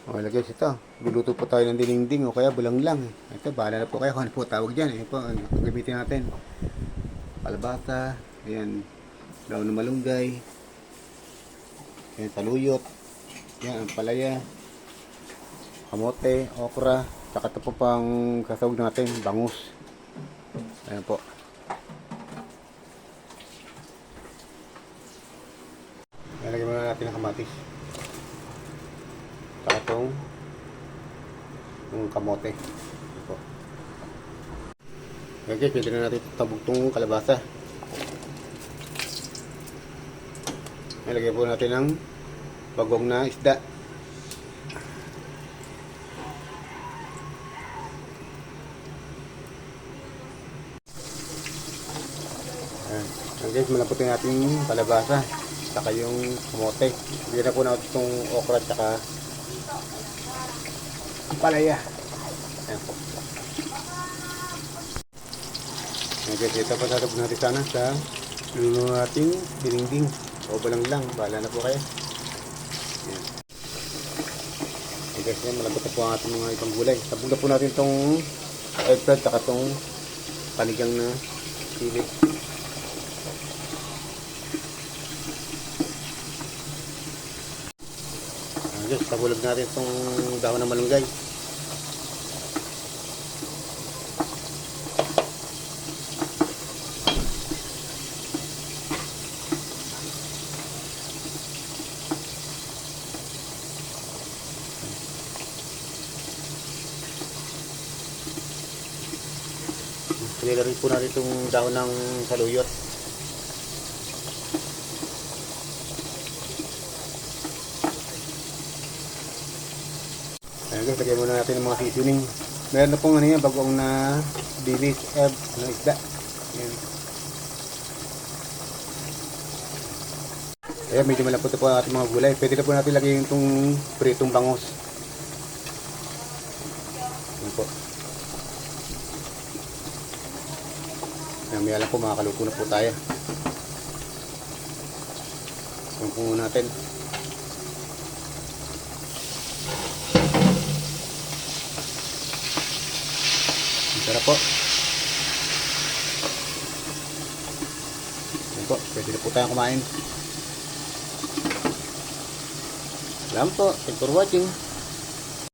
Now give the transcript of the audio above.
Okay guys, ito. Luluto po tayo ng dinding o kaya bulanglang. Ito, bahala na po kayo kung ano po tawag dyan. Ito po, ang gamitin natin. Kalabasa, ayan, daon ng malunggay, ayan, saluyot, ayan, ang palaya, kamote, okra, tsaka ito po pang sasawag natin, bangus. Ayan po. Lalagyan muna natin ng kamatis. Tsaka itong kamote. Ito. Okay, pwede na natin tabog itong kalabasa. Nalagyan po natin ng bagong na isda. Ayan. Okay, malaputin natin yung kalabasa. Saka yung kamote. Bigyan na po natin itong okra at saka palaya. Ayan po. Okay, dito pa tatapos natin sana sa luluto nating dinding o bulanglang. Bahala na po kayo. Ayan. Okay guys, malambot na po ang ating mga ibang gulay. Tabog na po natin itong eggplant saka itong panigang na sili. Okay, tabulog natin itong dahon ng malunggay. Nilalagay po natin itong dahon ng saluyot. Ayan guys, lagyan muna natin ng mga seasoning. Meron na pong ano yan, bagong na dilis egg na isda. Ayan. Ayan, medyo malapot na po ang ating mga gulay. Pwede na po natin lagyan itong pritong bangus. Ayan po. Mamaya lang po, makakaluto na po tayo. Ayan po muna natin. Sarap po. Ayan po, pwede na po tayong kumain. Salamat po. Thanks for watching.